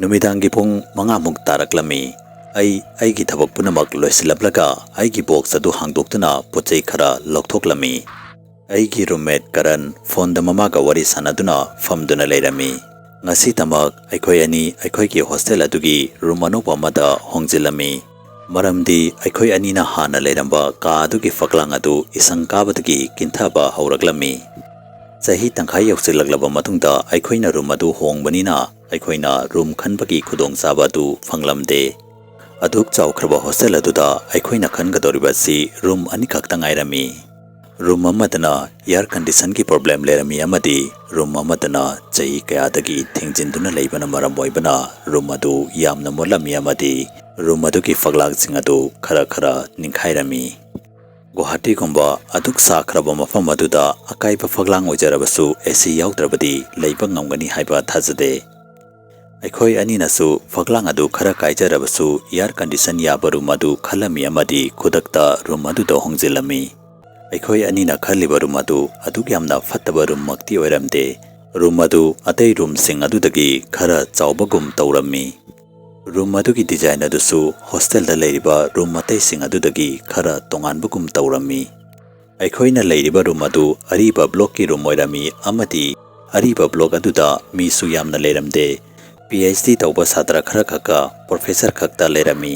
नुमिदांगी पुंग मंगामुक तारकलमी अैगी थबक पुनमक लोइसिलब्लगा अैगी box अदु हांगदोक्तुना पोचै खरा लौथोक्लमी अैगी रूममेट करण फोन ममागा वरी सानदुना फमदुना लेरमी ngasi tamak aikhoi ani aikhoi ki hostel adugi room anupa amada hongzilami maramdi aikhoi ani na hana leramba ka adugi faklang adu isang kabadagi kinthaba hauraglami chahi tangkhai yokchilaglaba matungda aikhoi na room adu hongbanina aikhoi na room khanbagi khudong chaba du phanglamde aduk chawkhraba hostel aduda aikhoi na khangadoribasi room ani khakta ngairami room amadana air condition ki problem lerami amadi room amadana chai kayadagi thingjinduna leibana maram oibana room adu yamna molami amadi room adu ki faglag sing adu khara khara ningkhairami Guwahati gumba aduk sakraba mafam aduda akaiba faglang oijarabasu AC yaudrabadi leiba ngamgani haiba thajade aikhoi ani nasu faglang adu khara kaijarabasu air condition yabaru madu khalami amadi khudakta room adu do hongjilami aikhoi ani na khaliba room adu aduk yamna fattaba room makti oiramde room adu atei room sing adu dagi khara chawbagum tawrami room adu ki design adu su hostel da leiriba room atei sing adu dagi khara tonganbagum tawrami aikhoi na leiriba room adu ariba block ki room oirami amadi ariba block adu da mi su yamna leramde PhD tawba satra khara khaka professor khakta lerami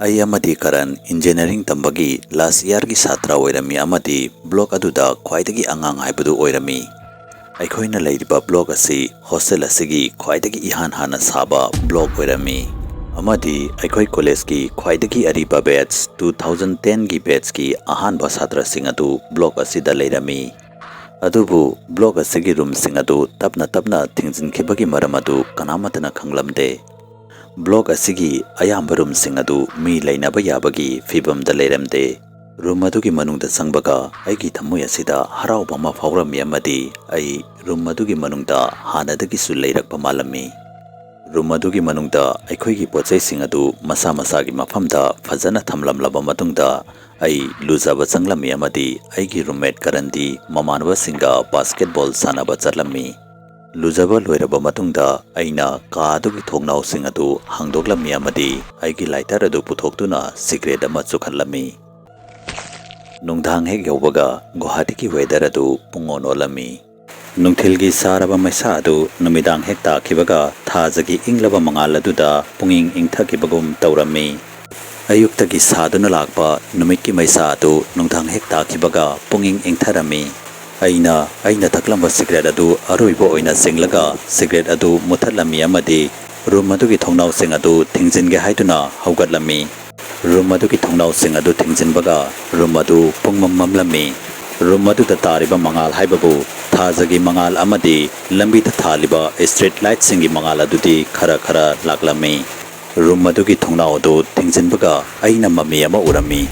ai amadi karan engineering tambagi last year gi satra oirami amadi block aduda khwaidagi angang haibadu oirami aikhoina leiriba block asi hostel asigi khwaidagi ihan hana saba block oirami amadi aikhoi college gi khwaidagi ariba batch 2010 gi batch gi ahan ba satra singadu block asida leirami adubu block asigi room singadu tapna thingjin khibagi maramadu kanamatana khanglamde block asigi ayamba room singadu mi leinaba yabagi fibam da leramde room adugi manungda sangbaga aigi thamoi asida harauba ma phawrami amadi ai room adugi manungda hanadagi su leirakpa malami room adugi manungda aikhoi gi pochai singadu masa gi mafamda fajana thamlamlaba matungda ai luzaba changlami amadi aigi roommate karandi mamanwa singa basketball sanaba charlami luzaba loiraba matungda aina ka adugi thongnaw sing adu hangdoklami amadi aigi lighter adu puthoktuna cigarette ama chukhanlami nungdang hek yawbaga Guwahati ki weather adu pungon olami nungthilgi saraba maisa adu numidang hek takhibaga thajagi inglaba mangal aduda punging ingthakibagum tawrami ayuktagi saduna lakpa numikki maisa adu nungdang hek takhibaga punging ingtharami aina taklamba cigarette adu aroibo oina singlaga cigarette adu muthalami amadi room adu ki thongnaw sing adu thingjinge haiduna haugatlami room adu ki thongnaw sing adu thingjinbaga room adu pungmammamlami room adu da tariba mangal haibabu thajagi mangal amadi lambi da thaliba street light singi mangal adu di khara laklami room adu ki thongnaw adu thingjinbaga aina mami ama urami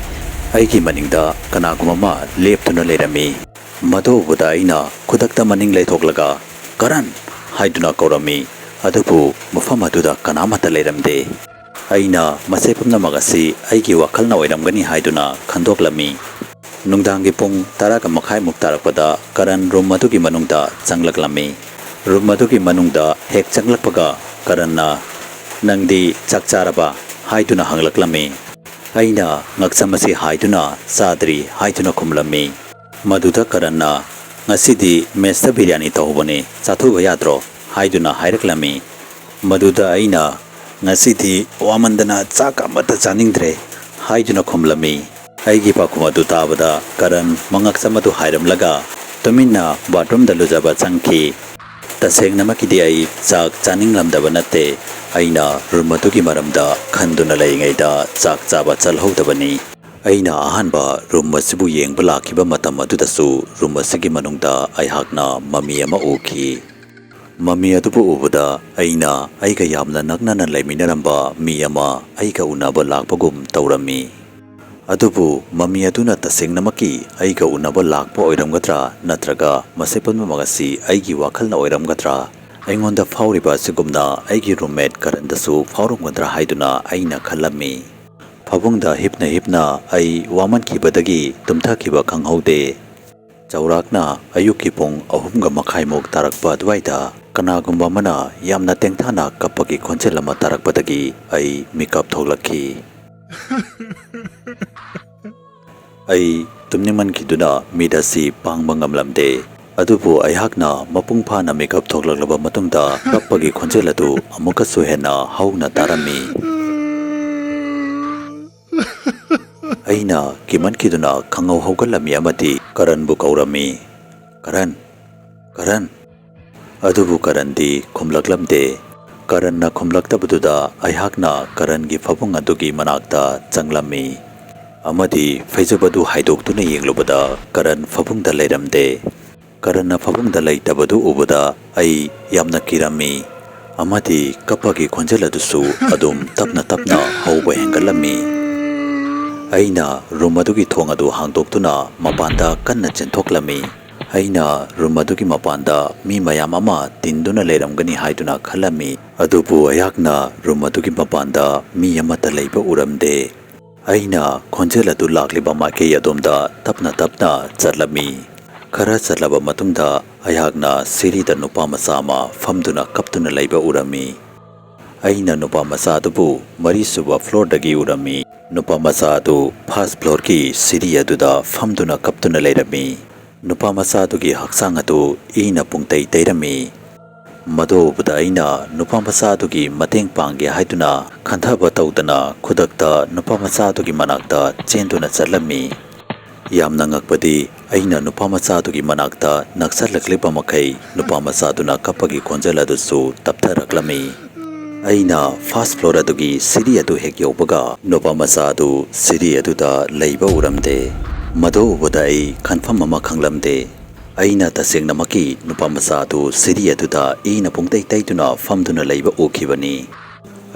aigi maningda kanagumama leptuna lerami mado budaina khudakta maning leithoklaga karan haiduna korami adubu mufam aduda kanamata leramde aina masepumna magasi aigi wakhalna oiramgani haiduna khandoklami nungdangi pung taraga makhai muktarakpada karan room adugi manungda changlaklami room adugi manungda hek changlakpaga karanna nangdi chakcharaba haiduna hanglaklami aina ngaksamasi haiduna sadri haiduna khumlami maduda karanna ngasidi mesta biryani tawbane chathuba yadro haiduna hairaklami maduda aina ngasidi wamandana chaka mata chaningdre haiduna khumlami aigi pakhumadu tabada karan mangaksamadu hairamlaga tuminna bathroom da lujaba changki tasengna makidi ai chak chaninglamdaba natte aina rumatugi maramda khanduna leingaida chak chaba chalhodabani aina ahanba room asibu yengba lakhiba matam adudasu room asigi manungda aihakna mami ama ukhi mami adubu ubuda aina aiga yamna naknana leiminaramba mi ama aiga unaba lakpagum tawrami adubu mami aduna tasengna aiga unaba lakpa oiramgadra natraga masepanma magasi aigi wakhalna oiramgadra aingonda fauriba sigumna aigi roommate karandasu faurumgadra haiduna aina khalami Pabungda hipna ai waman kibadagi tumtha kiba khanghaude chaurakna ayuki pong ahumga makhai mok tarakpa dwaida ꯀꯅꯥꯒꯨꯝꯕ ꯑꯃꯅ ꯌꯥꯝꯅ ꯇꯦꯡꯊꯥꯅ ꯀꯞꯄꯒꯤ ꯈꯣꯟꯖꯦꯜ ꯑꯃ ꯇꯥꯔꯛꯄꯗꯒꯤ ꯑꯩ ꯃꯤꯀꯞ ꯊꯣꯛꯂꯛꯈꯤ꯫ ꯑꯩ ꯇꯨꯝꯅꯤꯡꯃꯟꯈꯤꯗꯨꯅ ꯃꯤꯠ ꯑꯁꯤ ꯄꯥꯡꯕ ꯉꯝꯂꯝꯗꯦ꯫ ꯑꯗꯨꯕꯨ ꯑꯩꯍꯥꯛꯅ ꯃꯄꯨꯡ ꯐꯥꯅ ꯃꯤꯀꯞ ꯊꯣꯛꯂꯛꯂꯕ ꯃꯇꯨꯡꯗ ꯀꯞꯄꯒꯤ ꯈꯣꯟꯖꯦꯜ ꯑꯗꯨ ꯑꯃꯨꯛꯀꯁꯨ ꯍꯦꯟꯅ ꯍꯧꯅ ꯇꯥꯔꯝꯃꯤ꯫ ꯑꯩꯅ ꯀꯤꯃꯟꯈꯤꯗꯨꯅ ꯈꯪꯍꯧ ꯍꯧꯒꯠꯂꯝꯃꯤ ꯑꯃꯗꯤ ꯀꯔꯟꯕꯨ ꯀꯧꯔꯝꯃꯤ꯫ "ꯀꯔꯟ, ꯀꯔꯟ!" ꯑꯗꯨꯕꯨ ꯀꯔꯟꯗꯤ ꯈꯨꯝꯂꯛꯂꯝꯗꯦ꯫ ꯀꯔꯟꯅ ꯈꯨꯝꯂꯛꯇꯕꯗꯨꯗ ꯑꯩꯍꯥꯛꯅ ꯀꯔꯟꯒꯤ ꯐꯃꯨꯡ ꯑꯗꯨꯒꯤ ꯃꯅꯥꯛꯇ ꯆꯪꯂꯝꯃꯤ ꯑꯃꯗꯤ ꯐꯩꯖꯨꯞ ꯑꯗꯨ ꯍꯥꯏꯗꯣꯛꯇꯨꯅ ꯌꯦꯡꯂꯨꯕꯗ ꯀꯔꯟ ꯐꯃꯨꯡꯗ ꯂꯩꯔꯝꯗꯦ꯫ ꯀꯔꯟꯅ ꯐꯃꯨꯡꯗ ꯂꯩꯇꯕꯗꯨ ꯎꯕꯗ ꯑꯩ ꯌꯥꯝꯅ ꯀꯤꯔꯝꯃꯤ ꯑꯃꯗꯤ ꯀꯞꯄꯒꯤ ꯈꯣꯟꯖꯦꯜ ꯑꯗꯨꯁꯨ ꯑꯗꯨꯝ ꯇꯞꯅ ꯇꯞꯅ ꯍꯧꯕ ꯍꯦꯟꯒꯠꯂꯝꯃꯤ꯫ ꯑꯩꯅ ꯔꯨꯝ ꯑꯗꯨꯒꯤ ꯊꯣꯡ ꯑꯗꯨ ꯍꯥꯡꯗꯣꯛꯇꯨꯅ ꯃꯄꯥꯟꯗ ꯀꯟꯅ ꯆꯦꯟꯊꯣꯛꯂꯝꯃꯤ꯫ ꯑꯩꯅ ꯔꯨꯝ ꯑꯗꯨꯒꯤ ꯃꯄꯥꯟꯗ ꯃꯤ ꯃꯌꯥꯝ ꯑꯃ ꯇꯤꯟꯗꯨꯅ ꯂꯩꯔꯝꯒꯅꯤ ꯍꯥꯏꯗꯨꯅ ꯈꯜꯂꯝꯃꯤ꯫ ꯑꯗꯨꯕꯨ ꯑꯩꯍꯥꯛꯅ ꯔꯨꯝ ꯑꯗꯨꯒꯤ ꯃꯄꯥꯟꯗ ꯃꯤ ꯑꯃꯠꯇ ꯂꯩꯕ ꯎꯔꯝꯗꯦ꯫ ꯑꯩꯅ ꯈꯣꯟꯖꯦꯜ ꯑꯗꯨ ꯂꯥꯛꯂꯤꯕ ꯃꯥꯏꯀꯩ ꯑꯗꯣꯝꯗ ꯇꯞꯅ ꯇꯞꯅ ꯆꯠꯂꯝꯃꯤ꯫ ꯈꯔ ꯆꯠꯂꯕ ꯃꯇꯨꯡꯗ ꯑꯩꯍꯥꯛꯅ ꯁꯤꯔꯤꯗ ꯅꯨꯄꯥ ꯃꯆꯥ ꯑꯃ ꯐꯝꯗꯨꯅ ꯀꯞꯇꯨꯅ ꯂꯩꯕ ꯎꯔꯝꯃꯤ꯫ ꯑꯩꯅ ꯅꯨꯄꯥ ꯃꯆꯥ ꯑꯗꯨꯕꯨ 4ꯁꯨꯕ ꯐ꯭ꯂꯣꯔꯗꯒꯤ ꯎꯔꯝꯃꯤ꯫ ꯅꯨꯄꯥ ꯃꯆꯥ ꯑꯗꯨ 1st ꯐ꯭ꯂꯣꯔꯒꯤ ꯁꯤꯔꯤ ꯑꯗꯨꯗ ꯐꯝꯗꯨꯅ ꯀꯞꯇꯨꯅ ꯂꯩꯔꯝꯃꯤ꯫ ꯅꯨꯄꯥ ꯃꯆꯥ ꯑꯗꯨꯒꯤ ꯍꯛꯆꯥꯡ ꯑꯗꯨ ꯏꯅ ꯄꯨꯡꯇꯩ ꯇꯩꯔꯝꯃꯤ꯫ ꯃꯗꯨ ꯎꯕꯗ ꯑꯩꯅ ꯅꯨꯄꯥ ꯃꯆꯥ ꯑꯗꯨꯒꯤ ꯃꯇꯦꯡ ꯄꯥꯡꯒꯦ ꯍꯥꯏꯗꯨꯅ ꯈꯟꯊꯕ ꯇꯧꯗꯅ ꯈꯨꯗꯛꯇ ꯅꯨꯄꯥ ꯃꯆꯥ ꯑꯗꯨꯒꯤ ꯃꯅꯥꯛꯇ ꯆꯦꯟꯗꯨꯅ ꯆꯠꯂꯝꯃꯤ꯫ ꯌꯥꯝꯅ ꯉꯛꯄꯗꯤ ꯑꯩꯅ ꯅꯨꯄꯥ ꯃꯆꯥ ꯑꯗꯨꯒꯤ ꯃꯅꯥꯛꯇ ꯅꯛꯁꯜꯂꯛꯂꯤꯕ ꯃꯈꯩ ꯅꯨꯄꯥ ꯃꯆꯥ ꯑꯗꯨꯅ ꯀꯞꯄꯒꯤ ꯈꯣꯟꯖꯦꯜ ꯑꯗꯨꯁꯨ ꯇꯞꯊꯔꯛꯂꯝꯃꯤ꯫ ꯑꯩꯅ 1st ꯐ꯭ꯂꯣꯔ ꯑꯗꯨꯒꯤ ꯁꯤꯔꯤ ꯑꯗꯨ ꯍꯦꯛ ꯌꯧꯕꯒ ꯅꯨꯄꯥ ꯃꯆꯥ ꯑꯗꯨ ꯁꯤꯔꯤ ꯑꯗꯨꯗ ꯂꯩꯕ ꯎꯔꯝꯗꯦ꯫ ꯃꯗꯨ ꯎꯕꯗ ꯑꯩ ꯈꯟꯐꯝ ꯑꯃ ꯈꯪꯂꯝꯗꯦ꯫ ꯑꯩꯅ ꯇꯁꯦꯡꯅꯃꯛꯀꯤ ꯅꯨꯄꯥ ꯃꯆꯥ ꯑꯗꯨ ꯁꯤꯔꯤ ꯑꯗꯨꯗ ꯏꯅ ꯄꯨꯡꯇꯩ ꯇꯩꯗꯨꯅ ꯐꯝꯗꯨꯅ ꯂꯩꯕ ꯎꯈꯤꯕꯅꯤ꯫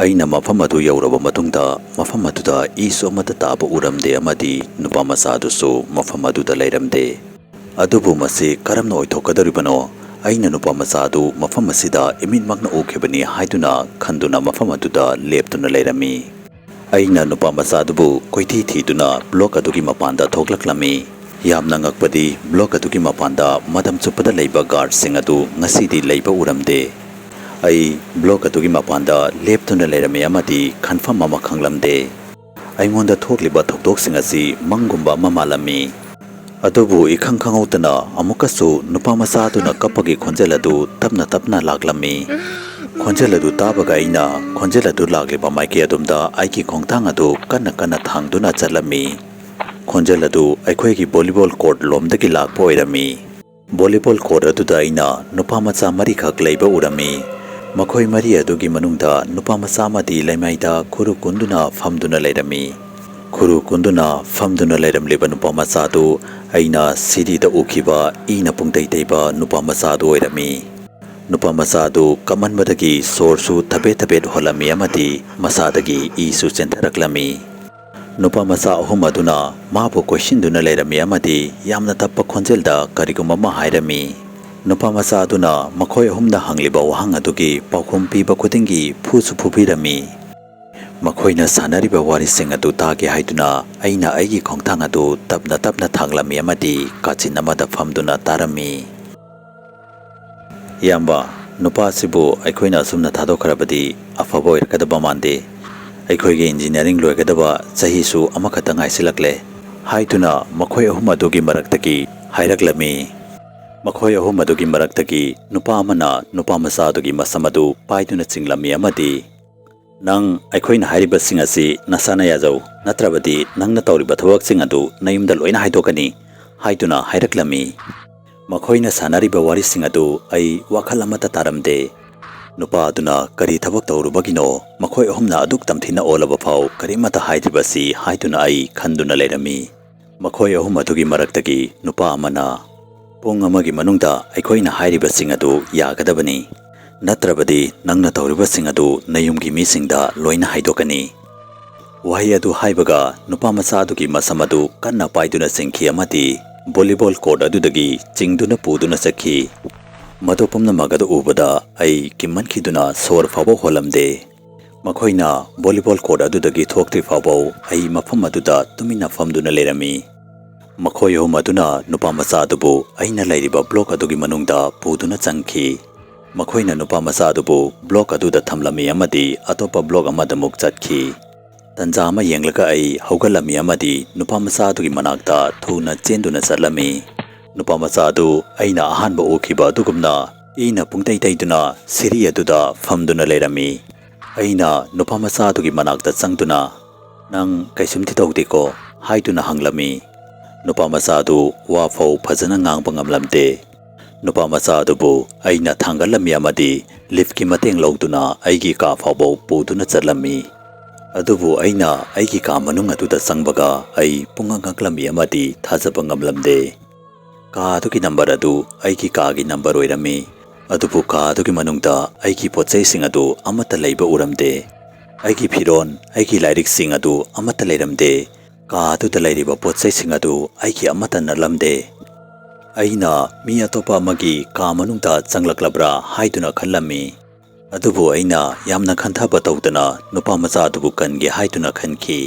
ꯑꯩꯅ ꯃꯐꯝ ꯑꯗꯨ ꯌꯧꯔꯕ ꯃꯇꯨꯡꯗ ꯃꯐꯝ ꯑꯗꯨꯗ ꯏꯁꯨ ꯑꯃꯠꯇ ꯇꯥꯕ ꯎꯔꯝꯗꯦ ꯑꯃꯗꯤ ꯅꯨꯄꯥ ꯃꯆꯥ ꯑꯗꯨꯁꯨ ꯃꯐꯝ ꯑꯗꯨꯗ ꯂꯩꯔꯝꯗꯦ꯫ ꯑꯗꯨꯕꯨ ꯃꯁꯤ ꯀꯔꯝꯅ ꯑꯣꯏꯊꯣꯛꯀꯗꯧꯔꯤꯕꯅꯣ? ꯑꯩꯅ ꯅꯨꯄꯥ ꯃꯆꯥ ꯑꯗꯨ ꯃꯐꯝ ꯑꯁꯤꯗ ꯏꯃꯤꯠꯃꯛꯅ ꯎꯈꯤꯕꯅꯤ ꯍꯥꯏꯗꯨꯅ ꯈꯟꯗꯨꯅ ꯃꯐꯝ ꯑꯗꯨꯗ ꯂꯦꯞꯇꯨꯅ ꯂꯩꯔꯝꯃꯤ꯫ ꯑꯩꯅ ꯅꯨꯄꯥ ꯃꯆꯥ ꯑꯗꯨꯕꯨ ꯀꯣꯏꯊꯤ ꯊꯤꯗꯨꯅ ꯕ꯭ꯂꯣꯛ ꯑꯗꯨꯒꯤ ꯃꯄꯥꯟꯗ ꯊꯣꯛꯂꯛꯂꯝꯃꯤ꯫ ꯌꯥꯝꯅ ꯉꯛꯄꯗꯤ ꯕ꯭ꯂꯣꯛ ꯑꯗꯨꯒꯤ ꯃꯄꯥꯟꯗ ꯃꯇꯝ ꯆꯨꯞꯄꯗ ꯂꯩꯕ ꯒꯥꯔꯗꯁꯤꯡ ꯑꯗꯨ ꯉꯁꯤꯗꯤ ꯂꯩꯕ ꯎꯔꯝꯗꯦ꯫ ꯑꯩ ꯕ꯭ꯂꯣꯛ ꯑꯗꯨꯒꯤ ꯃꯄꯥꯟꯗ ꯂꯦꯞꯇꯨꯅ ꯂꯩꯔꯝꯃꯤ ꯑꯃꯗꯤ ꯈꯟꯐꯝ ꯑꯃ ꯈꯪꯂꯝꯗꯦ꯫ ꯑꯩꯉꯣꯟꯗ ꯊꯣꯛꯂꯤꯕ ꯊꯧꯗꯣꯛꯁꯤꯡ ꯑꯁꯤ ꯃꯪꯒꯨꯝꯕ ꯑꯃ ꯃꯥꯜꯂꯝꯃꯤ꯫ ꯑꯗꯨꯕꯨ ꯏꯈꯪ ꯈꯪꯍꯧꯗꯅ ꯑꯃꯨꯛꯀꯁꯨ ꯅꯨꯄꯥ ꯃꯆꯥ ꯑꯗꯨꯅ ꯀꯞꯄꯒꯤ ꯈꯣꯟꯖꯦꯜ ꯑꯗꯨ ꯇꯞꯅ ꯇꯞꯅ ꯂꯥꯛꯂꯝꯃꯤ꯫ ꯈꯣꯟꯖꯦꯜ ꯑꯗꯨ ꯇꯥꯕꯒ ꯑꯩꯅ ꯈꯣꯟꯖꯦꯜ ꯑꯗꯨ ꯂꯥꯛꯂꯤꯕ ꯃꯥꯏꯀꯩ ꯑꯗꯣꯝꯗ ꯑꯩꯒꯤ ꯈꯣꯡꯊꯥꯡ ꯑꯗꯨ ꯀꯟꯅ ꯀꯟꯅ ꯊꯥꯡꯗꯨꯅ ꯆꯠꯂꯝꯃꯤ꯫ ꯈꯣꯟꯖꯦꯜ ꯑꯗꯨ ꯑꯩꯈꯣꯏꯒꯤ ꯚꯣꯂꯤꯕꯣꯜ ꯀꯣꯔꯠ ꯂꯣꯝꯗꯒꯤ ꯂꯥꯛꯄ ꯑꯣꯏꯔꯝꯃꯤ꯫ ꯚꯣꯂꯤꯕꯣꯜ ꯀꯣꯔꯠ ꯑꯗꯨꯗ ꯑꯩꯅ ꯅꯨꯄꯥ ꯃꯆꯥ 4ꯈꯛ ꯂꯩꯕ ꯎꯔꯝꯃꯤ꯫ ꯃꯈꯣꯏ 4 ꯑꯗꯨꯒꯤ ꯃꯅꯨꯡꯗ ꯅꯨꯄꯥ ꯃꯆꯥ ꯑꯃꯗꯤ ꯂꯩꯃꯥꯏꯗ ꯈꯨꯔꯨ ꯀꯨꯟꯗꯨꯅ ꯐꯝꯗꯨꯅ ꯂꯩꯔꯝꯃꯤ꯫ ꯈꯨꯔꯨ ꯀꯨꯟꯗꯨꯅ ꯐꯝꯗꯨꯅ ꯂꯩꯔꯝꯂꯤꯕ ꯅꯨꯄꯥ ꯃꯆꯥ ꯑꯗꯨ ꯑꯩꯅ ꯁꯤꯔꯤꯗ ꯎꯈꯤꯕ ꯏꯅ ꯄꯨꯡꯇꯩ ꯇꯩꯕ ꯅꯨꯄꯥ ꯃꯆꯥ ꯑꯗꯨ ꯑꯣꯏꯔꯝꯃꯤ꯫ ꯅꯨꯄꯥ ꯃꯆꯥ ꯑꯗꯨ ꯀꯞꯃꯟꯕꯗꯒꯤ ꯁꯣꯔꯁꯨ ꯊꯕꯦꯠ ꯊꯕꯦꯠ ꯍꯣꯜꯂꯝꯃꯤ ꯑꯃꯗꯤ ꯃꯁꯥꯗꯒꯤ ꯏꯁꯨ ꯆꯦꯟꯊꯔꯛꯂꯝꯃꯤ꯫ ꯅꯨꯄꯥ ꯃꯆꯥ 3 ꯑꯗꯨꯅ ꯃꯥꯕꯨ ꯀꯣꯏꯁꯤꯟꯗꯨꯅ ꯂꯩꯔꯝꯃꯤ ꯑꯃꯗꯤ ꯌꯥꯝꯅ ꯇꯞꯄ ꯈꯣꯟꯖꯦꯜꯗ ꯀꯔꯤꯒꯨꯝꯕ ꯑꯃ ꯍꯥꯏꯔꯝꯃꯤ꯫ ꯅꯨꯄꯥ ꯃꯆꯥ ꯑꯗꯨꯅ ꯃꯈꯣꯏ 3ꯅ ꯍꯪꯂꯤꯕ ꯋꯥꯍꯪ ꯑꯗꯨꯒꯤ ꯄꯥꯎꯈꯨꯝ ꯄꯤꯕ ꯈꯨꯗꯤꯡꯒꯤ ꯐꯨꯁꯨ ꯐꯨꯕꯤꯔꯝꯃꯤ꯫ ꯃꯈꯣꯏꯅ ꯁꯥꯟꯅꯔꯤꯕ ꯋꯥꯔꯤꯁꯤꯡ ꯑꯗꯨ ꯇꯥꯒꯦ ꯍꯥꯏꯗꯨꯅ ꯑꯩꯅ ꯑꯩꯒꯤ ꯈꯣꯡꯊꯥꯡ ꯑꯗꯨ ꯇꯞꯅ ꯇꯞꯅ ꯊꯥꯡꯂꯝꯃꯤ ꯑꯃꯗꯤ ꯀꯥꯆꯤꯟ ꯑꯃꯗ ꯐꯝꯗꯨꯅ ꯇꯥꯔꯝꯃꯤ꯫ "ꯏꯌꯥꯝꯕ, ꯅꯨꯄꯥ ꯑꯁꯤꯕꯨ ꯑꯩꯈꯣꯏꯅ ꯑꯁꯨꯝꯅ ꯊꯥꯗꯣꯛꯈ꯭ꯔꯕꯗꯤ ꯑꯐꯕ ꯑꯣꯏꯔꯛꯀꯗꯕ ꯃꯥꯟꯗꯦ꯫ ꯑꯩꯈꯣꯏꯒꯤ ꯏꯟꯖꯤꯅꯤꯌꯥꯔꯤꯡ ꯂꯣꯏꯒꯗꯕ ꯆꯍꯤꯁꯨ ꯑꯃꯈꯛꯇ ꯉꯥꯏꯁꯤꯜꯂꯛꯂꯦ" ꯍꯥꯏꯗꯨꯅ ꯃꯈꯣꯏ 3 ꯑꯗꯨꯒꯤ ꯃꯔꯛꯇꯒꯤ ꯍꯥꯏꯔꯛꯂꯝꯃꯤ꯫ ꯃꯈꯣꯏ 3 ꯑꯗꯨꯒꯤ ꯃꯔꯛꯇꯒꯤ ꯅꯨꯄꯥ ꯑꯃꯅ ꯅꯨꯄꯥ ꯃꯆꯥ ꯑꯗꯨꯒꯤ ꯃꯁꯝ ꯑꯗꯨ ꯄꯥꯏꯗꯨꯅ ꯆꯤꯡꯂꯝꯃꯤ ꯑꯃꯗꯤ "ꯅꯪ ꯑꯩꯈꯣꯏꯅ ꯍꯥꯏꯔꯤꯕꯁꯤꯡ ꯑꯁꯤ ꯅꯁꯥꯅ ꯌꯥꯖꯧ, ꯅꯠꯇ꯭ꯔꯕꯗꯤ ꯅꯪꯅ ꯇꯧꯔꯤꯕ ꯊꯕꯛꯁꯤꯡ ꯑꯗꯨ ꯅꯌꯨꯝꯗ ꯂꯣꯏꯅ ꯍꯥꯏꯗꯣꯛꯀꯅꯤ" ꯍꯥꯏꯗꯨꯅ ꯍꯥꯏꯔꯛꯂꯝꯃꯤ꯫ ꯃꯈꯣꯏꯅ ꯁꯥꯟꯅꯔꯤꯕ ꯋꯥꯔꯤꯁꯤꯡ ꯑꯗꯨ ꯑꯩ ꯋꯥꯈꯜ ꯑꯃꯠꯇ ꯇꯥꯔꯝꯗꯦ꯫ ꯅꯨꯄꯥ ꯑꯗꯨꯅ ꯀꯔꯤ ꯊꯕꯛ ꯇꯧꯔꯨꯕꯒꯤꯅꯣ ꯃꯈꯣꯏ 3ꯅ ꯑꯗꯨꯛ ꯇꯝꯊꯤꯅ ꯑꯣꯜꯂꯕ ꯐꯥꯎ ꯀꯔꯤꯃꯠꯇ ꯍꯥꯏꯗ꯭ꯔꯤꯕꯁꯤ ꯍꯥꯏꯗꯨꯅ ꯑꯩ ꯈꯟꯗꯨꯅ ꯂꯩꯔꯝꯃꯤ꯫ ꯃꯈꯣꯏ 3 ꯑꯗꯨꯒꯤ ꯃꯔꯛꯇꯒꯤ ꯅꯨꯄꯥ ꯑꯃꯅ "ꯄꯨꯡ ꯑꯃꯒꯤ ꯃꯅꯨꯡꯗ ꯑꯩꯈꯣꯏꯅ ꯍꯥꯏꯔꯤꯕꯁꯤꯡ ꯑꯗꯨ ꯌꯥꯒꯗꯕꯅꯤ, ꯅꯠꯇ꯭ꯔꯕꯗꯤ ꯅꯪꯅ ꯇꯧꯔꯤꯕꯁꯤꯡ ꯑꯗꯨ ꯅꯌꯨꯝꯒꯤ ꯃꯤꯁꯤꯡꯗ ꯂꯣꯏꯅ ꯍꯥꯏꯗꯣꯛꯀꯅꯤ" ꯋꯥꯍꯩ ꯑꯗꯨ ꯍꯥꯏꯕꯒ ꯅꯨꯄꯥ ꯃꯆꯥ ꯑꯗꯨꯒꯤ ꯃꯁꯝ ꯑꯗꯨ ꯀꯟꯅ ꯄꯥꯏꯗꯨꯅ ꯆꯤꯡꯈꯤ ꯑꯃꯗꯤ ꯚꯣꯂꯤꯕꯣꯜ ꯀꯣꯔꯠ ꯑꯗꯨꯗꯒꯤ ꯆꯤꯡꯗꯨꯅ ꯄꯨꯗꯨꯅ ꯆꯠꯈꯤ꯫ ꯃꯗꯨ ꯄꯨꯝꯅꯃꯛ ꯑꯗꯨ ꯎꯕꯗ ꯑꯩ ꯀꯤꯃꯟꯈꯤꯗꯨꯅ ꯁꯣꯔ ꯐꯥꯎꯕ ꯍꯣꯜꯂꯝꯗꯦ꯫ ꯃꯈꯣꯏꯅ ꯚꯣꯂꯤꯕꯣꯜ ꯀꯣꯔꯠ ꯑꯗꯨꯗꯒꯤ ꯊꯣꯛꯇ꯭ꯔꯤ ꯐꯥꯎꯕ ꯑꯩ ꯃꯐꯝ ꯑꯗꯨꯗ ꯇꯨꯃꯤꯟꯅ ꯐꯝꯗꯨꯅ ꯂꯩꯔꯝꯃꯤ꯫ ꯃꯈꯣꯏ 3 ꯑꯗꯨꯅ ꯅꯨꯄꯥ ꯃꯆꯥ ꯑꯗꯨꯕꯨ ꯑꯩꯅ ꯂꯩꯔꯤꯕ ꯕ꯭ꯂꯣꯛ ꯑꯗꯨꯒꯤ ꯃꯅꯨꯡꯗ ꯄꯨꯗꯨꯅ ꯆꯪꯈꯤ꯫ ꯃꯈꯣꯏꯅ ꯅꯨꯄꯥ ꯃꯆꯥ ꯑꯗꯨꯕꯨ ꯕ꯭ꯂꯣꯛ ꯑꯗꯨꯗ ꯊꯝꯂꯝꯃꯤ ꯑꯃꯗꯤ ꯑꯇꯣꯞꯄ ꯕ꯭ꯂꯣꯛ ꯑꯃꯗ ꯑꯃꯨꯛ ꯆꯠꯈꯤ꯫ ꯇꯟꯖꯥ ꯑꯃ ꯌꯦꯡꯂꯒ ꯑꯩ ꯍꯧꯒꯠꯂꯝꯃꯤ ꯑꯃꯗꯤ ꯅꯨꯄꯥ ꯃꯆꯥ ꯑꯗꯨꯒꯤ ꯃꯅꯥꯛꯇ ꯊꯨꯅ ꯆꯦꯟꯗꯨꯅ ꯆꯠꯂꯝꯃꯤ꯫ ꯅꯨꯄꯥ ꯃꯆꯥ ꯑꯗꯨ ꯑꯩꯅ ꯑꯍꯥꯟꯕ ꯎꯈꯤꯕ ꯑꯗꯨꯒꯨꯝꯅ ꯏꯅ ꯄꯨꯡꯇꯩ ꯇꯩꯗꯨꯅ ꯁꯤꯔꯤ ꯑꯗꯨꯗ ꯐꯝꯗꯨꯅ ꯂꯩꯔꯝꯃꯤ꯫ ꯑꯩꯅ ꯅꯨꯄꯥ ꯃꯆꯥ ꯑꯗꯨꯒꯤ ꯃꯅꯥꯛꯇ ꯆꯪꯗꯨꯅ "ꯅꯪ ꯀꯩꯁꯨꯝꯗꯤ ꯇꯧꯗꯦꯀꯣ?" ꯍꯥꯏꯗꯨꯅ ꯍꯪꯂꯝꯃꯤ꯫ ꯅꯨꯄꯥ ꯃꯆꯥ ꯑꯗꯨ ꯋꯥꯐꯧ ꯐꯖꯅ ꯉꯥꯡꯕ ꯉꯝꯂꯝꯗꯦ꯫ ꯅꯨꯄꯥ ꯃꯆꯥ ꯑꯗꯨꯕꯨ ꯑꯩꯅ ꯊꯥꯡꯒꯠꯂꯝꯃꯤ ꯑꯃꯗꯤ ꯂꯤꯐꯀꯤ ꯃꯇꯦꯡ ꯂꯧꯗꯨꯅ ꯑꯩꯒꯤ ꯀꯥ ꯐꯥꯎꯕ ꯄꯨꯗꯨꯅ ꯆꯠꯂꯝꯃꯤ꯫ ꯑꯗꯨꯕꯨ ꯑꯩꯅ ꯑꯩꯒꯤ ꯀꯥ ꯃꯅꯨꯡ ꯑꯗꯨꯗ ꯆꯪꯕꯒ ꯑꯩ ꯄꯨꯡꯉꯛ ꯉꯛꯂꯝꯃꯤ ꯑꯃꯗꯤ ꯊꯥꯖꯕ ꯉꯝꯂꯝꯗꯦ꯫ ꯀꯥ ꯑꯗꯨꯒꯤ ꯅꯝꯕꯔ ꯑꯗꯨ ꯑꯩꯒꯤ ꯀꯥꯒꯤ ꯅꯝꯕꯔ ꯑꯣꯏꯔꯝꯃꯤ꯫ ꯑꯗꯨꯕꯨ ꯀꯥ ꯑꯗꯨꯒꯤ ꯃꯅꯨꯡꯗ ꯑꯩꯒꯤ ꯄꯣꯠꯆꯩꯁꯤꯡ ꯑꯗꯨ ꯑꯃꯠꯇ ꯂꯩꯕ ꯎꯔꯝꯗꯦ꯫ ꯑꯩꯒꯤ ꯐꯤꯔꯣꯟ, ꯑꯩꯒꯤ ꯂꯥꯏꯔꯤꯛꯁꯤꯡ ꯑꯗꯨ ꯑꯃꯠꯇ ꯂꯩꯔꯝꯗꯦ꯫ ꯀꯥ ꯑꯗꯨꯗ ꯂꯩꯔꯤꯕ ꯄꯣꯠꯆꯩꯁꯤꯡ ꯑꯗꯨ ꯑꯩꯒꯤ ꯑꯃꯠꯇ ꯅꯠꯂꯝꯗꯦ꯫ ꯑꯩꯅ ꯃꯤ ꯑꯇꯣꯞꯄ ꯑꯃꯒꯤ ꯀꯥ ꯃꯅꯨꯡꯗ ꯆꯪꯂꯛꯂꯕ꯭ꯔꯥ ꯍꯥꯏꯗꯨꯅ ꯈꯜꯂꯝꯃꯤ꯫ ꯑꯗꯨꯕꯨ ꯑꯩꯅ ꯌꯥꯝꯅ ꯈꯟꯊꯕ ꯇꯧꯗꯅ ꯅꯨꯄꯥ ꯃꯆꯥ ꯑꯗꯨꯕꯨ ꯀꯟꯒꯦ ꯍꯥꯏꯗꯨꯅ ꯈꯟꯈꯤ꯫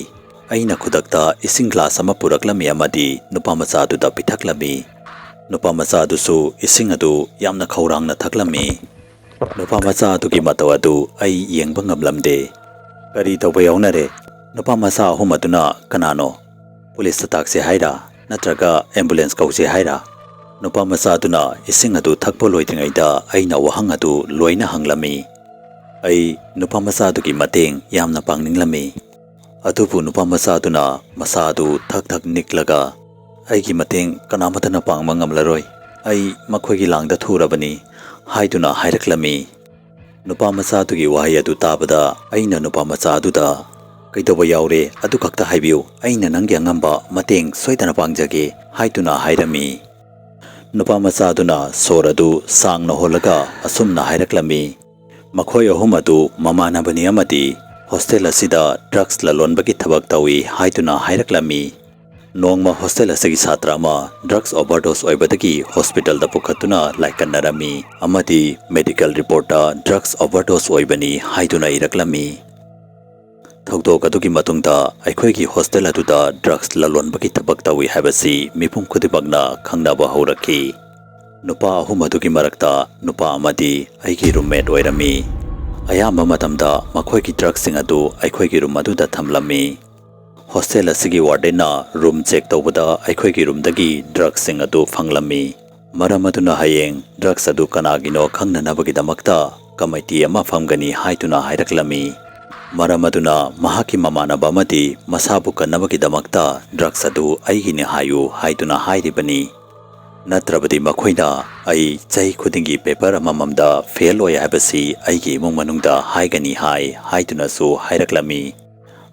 ꯑꯩꯅ ꯈꯨꯗꯛꯇ ꯏꯁꯤꯡ ꯒ꯭ꯂꯥꯁ ꯑꯃ ꯄꯨꯔꯛꯂꯝꯃꯤ ꯑꯃꯗꯤ ꯅꯨꯄꯥ ꯃꯆꯥ ꯑꯗꯨꯗ ꯄꯤꯊꯛꯂꯝꯃꯤ꯫ ꯅꯨꯄꯥ ꯃꯆꯥ ꯑꯗꯨꯁꯨ ꯏꯁꯤꯡ ꯑꯗꯨ ꯌꯥꯝꯅ ꯈꯧꯔꯥꯡꯅ ꯊꯛꯂꯝꯃꯤ꯫ ꯅꯨꯄꯥ ꯃꯆꯥ ꯑꯗꯨꯒꯤ ꯃꯇꯧ ꯑꯗꯨ ꯑꯩ ꯌꯦꯡꯕ ꯉꯝꯂꯝꯗꯦ꯫ "ꯀꯔꯤ ꯇꯧꯕ ꯌꯥꯎꯅꯔꯦ? ꯅꯨꯄꯥ ꯃꯆꯥ ꯑꯍꯨꯝ ꯑꯗꯨꯅ ꯀꯅꯥꯅꯣ? ꯄꯨꯂꯤꯁꯇ ꯇꯥꯛꯁꯦ ꯍꯥꯏꯔꯥ? ꯅꯠꯇ꯭ꯔꯒ ꯑꯦꯝꯕꯨꯂꯦꯟꯁ ꯀꯧꯁꯦ ꯍꯥꯏꯔꯥ?" ꯅꯨꯄꯥ ꯃꯆꯥ ꯑꯗꯨꯅ ꯏꯁꯤꯡ ꯑꯗꯨ ꯊꯛꯄ ꯂꯣꯏꯗ꯭ꯔꯤꯉꯩꯗ ꯑꯩꯅ ꯋꯥꯍꯪ ꯑꯗꯨ ꯂꯣꯏꯅ ꯍꯪꯂꯝꯃꯤ꯫ ꯑꯩ ꯅꯨꯄꯥ ꯃꯆꯥ ꯑꯗꯨꯒꯤ ꯃꯇꯦꯡ ꯌꯥꯝꯅ ꯄꯥꯡꯅꯤꯡꯂꯝꯃꯤ꯫ ꯑꯗꯨꯕꯨ ꯅꯨꯄꯥ ꯃꯆꯥ ꯑꯗꯨꯅ ꯃꯁꯥ ꯑꯗꯨ ꯊꯛ ꯊꯛ ꯅꯤꯛꯂꯒ "ꯑꯩꯒꯤ ꯃꯇꯦꯡ ꯀꯅꯥꯃꯠꯇꯅ ꯄꯥꯡꯕ ꯉꯝꯂꯔꯣꯏ. ꯑꯩ ꯃꯈꯣꯏꯒꯤ ꯂꯥꯡꯗ ꯊꯨꯔꯕꯅꯤ" ꯍꯥꯏꯗꯨꯅ ꯍꯥꯏꯔꯛꯂꯝꯃꯤ꯫ ꯅꯨꯄꯥ ꯃꯆꯥ ꯑꯗꯨꯒꯤ ꯋꯥꯍꯩ ꯑꯗꯨ ꯇꯥꯕꯗ ꯑꯩꯅ ꯅꯨꯄꯥ ꯃꯆꯥ ꯑꯗꯨꯗ "ꯀꯩꯗꯧꯕ ꯌꯥꯎꯔꯦ ꯑꯗꯨ ꯈꯛꯇ ꯍꯥꯏꯕꯤꯌꯨ, ꯑꯩꯅ ꯅꯪꯒꯤ ꯑꯉꯝꯕ ꯃꯇꯦꯡ ꯁꯣꯏꯗꯅ ꯄꯥꯡꯖꯒꯦ" ꯍꯥꯏꯗꯨꯅ ꯍꯥꯏꯔꯝꯃꯤ꯫ ꯅꯨꯄꯥ ꯃꯆꯥ ꯑꯗꯨꯅ ꯁꯣꯔ ꯑꯗꯨ ꯁꯥꯡꯅ ꯍꯣꯜꯂꯒ ꯑꯁꯨꯝꯅ ꯍꯥꯏꯔꯛꯂꯝꯃꯤ꯫ "ꯃꯈꯣꯏ ꯑꯍꯨꯝ ꯑꯗꯨ ꯃꯃꯥꯟꯅꯕꯅꯤ ꯑꯃꯗꯤ ꯍꯣꯁꯇꯦꯜ ꯑꯁꯤꯗ ꯗ꯭ꯔꯒꯁ ꯂꯂꯣꯟꯕꯒꯤ ꯊꯕꯛ ꯇꯧꯏ" ꯍꯥꯏꯗꯨꯅ ꯍꯥꯏꯔꯛꯂꯝꯃꯤ꯫ ꯅꯣꯡꯃ ꯍꯣꯁꯇꯦꯜ ꯑꯁꯤꯒꯤ ꯁꯥꯇ꯭ꯔ ꯑꯃ ꯗ꯭ꯔꯒꯁ ꯑꯣꯚꯔꯗꯣꯁ ꯑꯣꯏꯕꯗꯒꯤ ꯍꯣꯁꯄꯤꯇꯥꯜꯗ ꯄꯨꯈꯠꯇꯨꯅ ꯂꯥꯏꯀꯠꯅꯔꯝꯃꯤ ꯑꯃꯗꯤ ꯃꯦꯗꯤꯀꯦꯜ ꯔꯤꯄꯣꯔꯠꯇ ꯗ꯭ꯔꯒꯁ ꯑꯣꯚꯔꯗꯣꯁ ꯑꯣꯏꯕꯅꯤ ꯍꯥꯏꯗꯨꯅ ꯏꯔꯛꯂꯝꯃꯤ꯫ ꯊꯧꯗꯣꯛ ꯑꯗꯨꯒꯤ ꯃꯇꯨꯡꯗ ꯑꯩꯈꯣꯏꯒꯤ ꯍꯣꯁꯇꯦꯜ ꯑꯗꯨꯗ ꯗ꯭ꯔꯒꯁ ꯂꯂꯣꯟꯕꯒꯤ ꯊꯕꯛ ꯇꯧꯏ ꯍꯥꯏꯕꯁꯤ ꯃꯤꯄꯨꯝ ꯈꯨꯗꯤꯡꯃꯛꯅ ꯈꯪꯅꯕ ꯍꯧꯔꯛꯈꯤ꯫ ꯅꯨꯄꯥ ꯑꯍꯨꯝ ꯑꯗꯨꯒꯤ ꯃꯔꯛꯇ ꯅꯨꯄꯥ ꯑꯃꯗꯤ ꯑꯩꯒꯤ ꯔꯨꯝꯃꯦꯠ ꯑꯣꯏꯔꯝꯃꯤ꯫ ꯑꯌꯥꯝꯕ ꯃꯇꯝꯗ ꯃꯈꯣꯏꯒꯤ ꯗ꯭ꯔꯒꯁꯤꯡ ꯑꯗꯨ ꯑꯩꯈꯣꯏꯒꯤ ꯔꯨꯝ ꯑꯗꯨꯗ ꯊꯝꯂꯝꯃꯤ꯫ ꯍꯣꯁꯇꯦꯜ ꯑꯁꯤꯒꯤ ꯋꯥꯔꯗꯦꯟꯅ ꯔꯨꯝ ꯆꯦꯛ ꯇꯧꯕꯗ ꯑꯩꯈꯣꯏꯒꯤ ꯔꯨꯝꯗꯒꯤ ꯗ꯭ꯔꯒꯁꯤꯡ ꯑꯗꯨ ꯐꯪꯂꯝꯃꯤ꯫ ꯃꯔꯝ ꯑꯗꯨꯅ ꯍꯌꯦꯡ ꯗ꯭ꯔꯒꯁ ꯑꯗꯨ ꯀꯅꯥꯒꯤꯅꯣ ꯈꯪꯅꯅꯕꯒꯤꯗꯃꯛꯇ ꯀꯃꯤꯇꯤ ꯑꯃ ꯐꯝꯒꯅꯤ ꯍꯥꯏꯗꯨꯅ ꯍꯥꯏꯔꯛꯂꯝꯃꯤ꯫ ꯃꯔꯝ ꯑꯗꯨꯅ ꯃꯍꯥꯛꯀꯤ ꯃꯃꯥꯟꯅꯕ ꯑꯃꯗꯤ ꯃꯁꯥꯕꯨ ꯀꯟꯅꯕꯒꯤꯗꯃꯛꯇ ꯗ꯭ꯔꯒꯁ ꯑꯗꯨ ꯑꯩꯒꯤꯅꯤ ꯍꯥꯏꯌꯨ ꯍꯥꯏꯗꯨꯅ ꯍꯥꯏꯔꯤꯕꯅꯤ꯫ ꯅꯠꯇ꯭ꯔꯕꯗꯤ ꯃꯈꯣꯏꯅ ꯑꯩ ꯆꯍꯤ ꯈꯨꯗꯤꯡꯒꯤ ꯄꯦꯄꯔ ꯑꯃꯃꯝꯗ ꯐꯦꯜ ꯑꯣꯏ ꯍꯥꯏꯕꯁꯤ ꯑꯩꯒꯤ ꯏꯃꯨꯡ ꯃꯅꯨꯡꯗ ꯍꯥꯏꯒꯅꯤ ꯍꯥꯏꯗꯨꯅꯁꯨ ꯍꯥꯏꯔꯛꯂꯝꯃꯤ꯫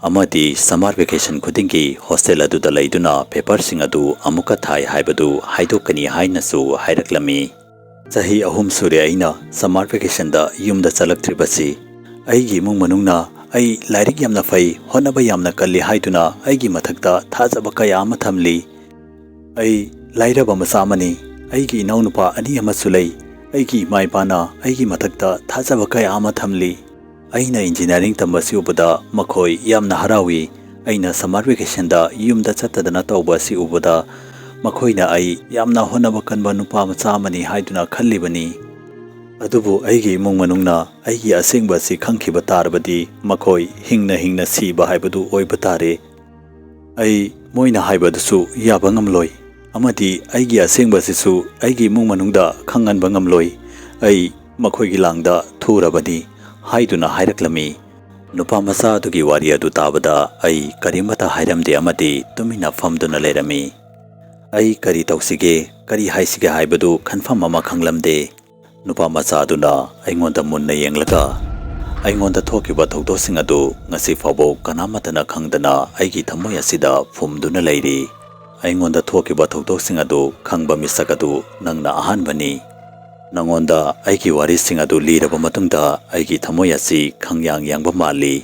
ꯑꯃꯗꯤ ꯁꯝꯃꯔ ꯚꯦꯀꯦꯁꯟ ꯈꯨꯗꯤꯡꯒꯤ ꯍꯣꯁꯇꯦꯜ ꯑꯗꯨꯗ ꯂꯩꯗꯨꯅ ꯄꯦꯄꯔꯁꯤꯡ ꯑꯗꯨ ꯑꯃꯨꯛꯀ ꯊꯥꯏ ꯍꯥꯏꯕꯗꯨ ꯍꯥꯏꯗꯣꯛꯀꯅꯤ ꯍꯥꯏꯅꯁꯨ ꯍꯥꯏꯔꯛꯂꯝꯃꯤ꯫ ꯆꯍꯤ 3 ꯁꯨꯔꯦ ꯑꯩꯅ ꯁꯝꯃꯔ ꯚꯦꯀꯦꯁꯟꯗ ꯌꯨꯝꯗ ꯆꯠꯂꯛꯇ꯭ꯔꯤꯕꯁꯤ꯫ ꯑꯩꯒꯤ ꯏꯃꯨꯡ ꯃꯅꯨꯡꯅ ꯑꯩ ꯂꯥꯏꯔꯤꯛ ꯌꯥꯝꯅ ꯐꯩ, ꯍꯣꯠꯅꯕ ꯌꯥꯝꯅ ꯀꯜꯂꯤ ꯍꯥꯏꯗꯨꯅ ꯑꯩꯒꯤ ꯃꯊꯛꯇ ꯊꯥꯖꯕ ꯀꯌꯥ ꯑꯃ ꯊꯝꯂꯤ꯫ ꯑꯩ ꯂꯥꯏꯔꯕ ꯃꯆꯥ ꯑꯃꯅꯤ꯫ ꯑꯩꯒꯤ ꯏꯅꯥꯎꯅꯨꯄꯥ 2 ꯑꯃꯁꯨ ꯂꯩ꯫ ꯑꯩꯒꯤ ꯏꯃꯥ ꯏꯄꯥꯅ ꯑꯩꯒꯤ ꯃꯊꯛꯇ ꯊꯥꯖꯕ ꯀꯌꯥ ꯑꯃ ꯊꯝꯂꯤ꯫ ꯑꯩꯅ ꯏꯟꯖꯤꯅꯤꯌꯥꯔꯤꯡ ꯇꯝꯕꯁꯤ ꯎꯕꯗ ꯃꯈꯣꯏ ꯌꯥꯝꯅ ꯍꯔꯥꯎꯏ꯫ ꯑꯩꯅ ꯁꯝꯃꯔ ꯚꯦꯀꯦꯁꯟꯗ ꯌꯨꯝꯗ ꯆꯠꯇꯗꯅ ꯇꯧꯕ ꯑꯁꯤ ꯎꯕꯗ ꯃꯈꯣꯏꯅ ꯑꯩ ꯌꯥꯝꯅ ꯍꯣꯠꯅꯕ ꯀꯟꯕ ꯅꯨꯄꯥ ꯃꯆꯥ ꯑꯃꯅꯤ ꯍꯥꯏꯗꯨꯅ ꯈꯜꯂꯤꯕꯅꯤ꯫ ꯑꯗꯨꯕꯨ ꯑꯩꯒꯤ ꯏꯃꯨꯡ ꯃꯅꯨꯡꯅ ꯑꯩꯒꯤ ꯑꯁꯦꯡꯕ ꯑꯁꯤ ꯈꯪꯈꯤꯕ ꯇꯥꯔꯕꯗꯤ ꯃꯈꯣꯏ ꯍꯤꯡꯅ ꯍꯤꯡꯅ ꯁꯤꯕ ꯍꯥꯏꯕꯗꯨ ꯑꯣꯏꯕ ꯇꯥꯔꯦ꯫ ꯑꯩ ꯃꯣꯏꯅ ꯍꯥꯏꯕꯗꯨꯁꯨ ꯌꯥꯕ ꯉꯝꯂꯣꯏ ꯑꯃꯗꯤ ꯑꯩꯒꯤ ꯑꯁꯦꯡꯕ ꯑꯁꯤꯁꯨ ꯑꯩꯒꯤ ꯏꯃꯨꯡ ꯃꯅꯨꯡꯗ ꯈꯪꯍꯟꯕ ꯉꯝꯂꯣꯏ꯫ ꯑꯩ ꯃꯈꯣꯏꯒꯤ ꯂꯥꯡꯗ ꯊꯨꯔꯕꯅꯤ ꯍꯥꯏꯗꯨꯅ ꯍꯥꯏꯔꯛꯂꯝꯃꯤ꯫ ꯅꯨꯄꯥ ꯃꯆꯥ ꯑꯗꯨꯒꯤ ꯋꯥꯔꯤ ꯑꯗꯨ ꯇꯥꯕꯗ ꯑꯩ ꯀꯔꯤꯃꯠꯇ ꯍꯥꯏꯔꯝꯗꯦ ꯑꯃꯗꯤ ꯇꯨꯃꯤꯟꯅ ꯐꯝꯗꯨꯅ ꯂꯩꯔꯝꯃꯤ꯫ ꯑꯩ ꯀꯔꯤ ꯇꯧꯁꯤꯒꯦ, ꯀꯔꯤ ꯍꯥꯏꯁꯤꯒꯦ ꯍꯥꯏꯕꯗු ꯈꯟꯐꯝ ꯑꯃ ꯈꯪꯂꯝꯗꯦ꯫ ꯅꯨꯄꯥ ꯃꯆꯥ ꯑꯗꯨꯅ ꯑꯩꯉꯣꯟꯗ ꯃꯨꯟꯅ ꯌꯦꯡꯂꯒ "ꯑꯩꯉꯣꯟꯗ ꯊꯣꯛꯈꯤꯕ ꯊꯧꯗꯣꯛꯁꯤꯡ ꯑꯗꯨ ꯉꯁꯤ ꯐꯥꯎꯕ ꯀꯅꯥꯃꯠꯇꯅ ꯈꯪꯗꯅ ꯑꯩꯒꯤ ꯊꯃꯣꯏ ꯑꯁꯤꯗ ꯐꯨꯝꯗꯨꯅ ꯂꯩꯔꯤ꯫ ꯑꯩꯉꯣꯟꯗ ꯊꯣꯛꯈꯤꯕ ꯊꯧꯗꯣꯛꯁꯤꯡ ꯑꯗꯨ ꯈꯪꯕ ꯃꯤꯁꯛ ꯑꯗꯨ ꯅꯪꯅ ꯑꯍꯥꯟꯕꯅꯤ꯫ ꯅꯉꯣꯟꯗ ꯑꯩꯒꯤ ꯋꯥꯔꯤꯁꯤꯡ ꯑꯗꯨ ꯂꯤꯔꯕ ꯃꯇꯨꯡꯗ ꯑꯩꯒꯤ ꯊꯃꯣꯏ ꯑꯁꯤ ꯈꯪꯌꯥꯡ ꯌꯥꯡꯕ ꯃꯥꯜꯂꯤ꯫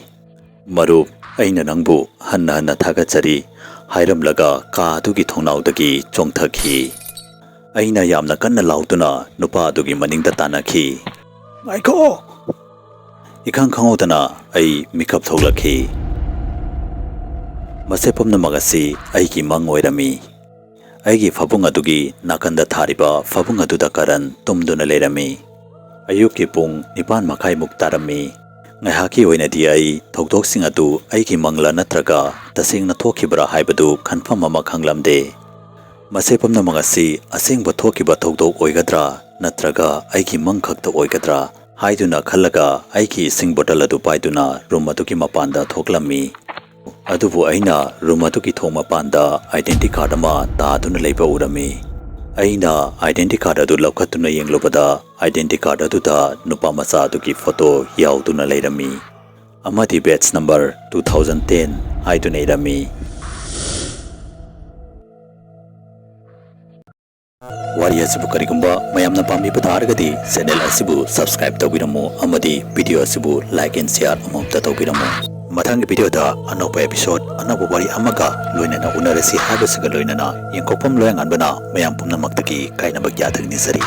ꯃꯔꯨꯞ, ꯑꯩꯅ ꯅꯪꯕꯨ ꯍꯟꯅ ꯍꯟꯅ ꯊꯥꯒꯠꯆꯔꯤ" ꯍꯥꯏꯔꯝꯂꯒ ꯀꯥ ꯑꯗꯨꯒꯤ ꯊꯣꯡꯅꯥꯎꯗꯒꯤ ꯆꯣꯡꯊꯈꯤ꯫ ꯑꯩꯅ ꯌꯥꯝꯅ ꯀꯟꯅ ꯂꯥꯎꯗꯨꯅ ꯅꯨꯄꯥ ꯑꯗꯨꯒꯤ ꯃꯅꯤꯡꯗ ꯇꯥꯟꯅꯈꯤ꯫ "ꯉꯥꯏꯈꯣ!" ꯏꯈꯪ ꯈꯪꯍꯧꯗꯅ ꯑꯩ ꯃꯤꯀꯞ ꯊꯣꯛꯂꯛꯈꯤ꯫ ꯃꯁꯤ ꯄꯨꯝꯅꯃꯛ ꯑꯁꯤ ꯑꯩꯒꯤ ꯃꯪ ꯑꯣꯏꯔꯝꯃꯤ꯫ ꯑꯩꯒꯤ ꯐꯃꯨꯡ ꯑꯗꯨꯒꯤ ꯅꯥꯀꯟꯗ ꯊꯥꯔꯤꯕ ꯐꯃꯨꯡ ꯑꯗꯨꯗ ꯀꯔꯟ ꯇꯨꯝꯗꯨꯅ ꯂꯩꯔꯝꯃꯤ꯫ ꯑꯌꯨꯛꯀꯤ ꯄꯨꯡ 9:30 ꯇꯥꯔꯝꯃꯤ꯫ ꯉꯥꯏꯍꯥꯛꯀꯤ ꯑꯣꯏꯅꯗꯤ ꯑꯩ ꯊꯧꯗꯣꯛꯁꯤꯡ ꯑꯗꯨ ꯑꯩꯒꯤ ꯃꯪꯂꯥ ꯅꯠꯇ꯭ꯔꯒ ꯇꯁꯦꯡꯅ ꯊꯣꯛꯈꯤꯕ꯭ꯔꯥ ꯍꯥꯏꯕꯗꯨ ꯈꯟꯐꯝ ꯑꯃ ꯈꯪꯂꯝꯗꯦ꯫ ꯃꯁꯤ ꯄꯨꯝꯅꯃꯛ ꯑꯁꯤ ꯑꯁꯦꯡꯕ ꯊꯣꯛꯈꯤꯕ ꯊꯧꯗꯣꯛ ꯑꯣꯏꯒꯗ꯭ꯔꯥ ꯅꯠꯇ꯭ꯔꯒ ꯑꯩꯒꯤ ꯃꯪ ꯈꯛꯇ ꯑꯣꯏꯒꯗ꯭ꯔꯥ ꯍꯥꯏꯗꯨꯅ ꯈꯜꯂꯒ ꯑꯩꯒꯤ ꯏꯁꯤꯡ ꯕꯣꯇꯜ ꯑꯗꯨ ꯄꯥꯏꯗꯨꯅ ꯔꯨꯝ ꯑꯗꯨꯒꯤ ꯃꯄꯥꯟꯗ ꯊꯣꯛꯂꯝꯃꯤ꯫ ꯑꯗꯨꯕꯨ ꯑꯩꯅ ꯔꯨꯝ ꯑꯗꯨꯒꯤ ꯊꯣꯡ ꯃꯄꯥꯟꯗ ꯑꯥꯏꯗꯦꯟꯇꯤ ꯀꯥꯔꯗ ꯑꯃ ꯇꯥꯗꯨꯅ ꯂꯩꯕ ꯎꯔꯝꯃꯤ꯫ ꯑꯩꯅ ꯑꯥꯏꯗꯦꯟꯇꯤ ꯀꯥꯔꯗ ꯑꯗꯨ ꯂꯧꯈꯠꯇꯨꯅ ꯌꯦꯡꯂꯨꯕꯗ ꯑꯥꯏꯗꯦꯟꯇꯤ ꯀꯥꯔꯗ ꯑꯗꯨꯗ ꯅꯨꯄꯥ ꯃꯆꯥ ꯑꯗꯨꯒꯤ ꯐꯣꯇꯣ ꯌꯥꯎꯗꯨꯅ ꯂꯩꯔꯝꯃꯤ ꯑꯃꯗꯤ ꯕꯦꯆ ꯅꯝꯕꯔ 2010 ꯍꯥꯏꯗꯨꯅ ꯏꯔꯝꯃꯤ꯫ ꯋꯥꯔꯤ ꯑꯁꯤꯕꯨ ꯀꯔꯤꯒꯨꯝꯕ ꯃꯌꯥꯝꯅ ꯄꯥꯝꯕꯤꯕ ꯇꯥꯔꯒꯗꯤ ꯆꯦꯅꯦꯜ ꯑꯁꯤꯕꯨ ꯁꯕꯁꯀ꯭ꯔꯥꯏꯕ ꯇꯧꯕꯤꯔꯝꯃꯨ ꯑꯃꯗꯤ ꯚꯤꯗꯤꯑꯣ ꯑꯁꯤꯕꯨ ꯂꯥꯏꯛ ꯑꯦꯟ ꯁꯤꯌꯔ ꯑꯃꯨꯛꯇ ꯇꯧꯕꯤꯔꯝꯃꯨ꯫ ꯃꯊꯪꯒꯤ ꯚꯤꯗꯤꯑꯣꯗ ꯑꯅꯧꯕ ꯑꯦꯄꯤꯁꯣꯗ ꯑꯅꯧꯕ ꯋꯥꯔꯤ ꯑꯃꯒ ꯂꯣꯏꯅꯅ ꯎꯅꯔꯁꯤ ꯍꯥꯏꯕꯁꯤꯒ ꯂꯣꯏꯅꯅ ꯌꯦꯡꯀꯣꯛꯐꯝ ꯂꯣꯌꯥꯉꯥꯟꯕꯅ ꯃꯌꯥꯝ ꯄꯨꯝꯅꯃꯛꯇꯒꯤ ꯀꯥꯏꯅꯕ ꯌꯥꯊꯪ ꯅꯤꯖꯔꯤ꯫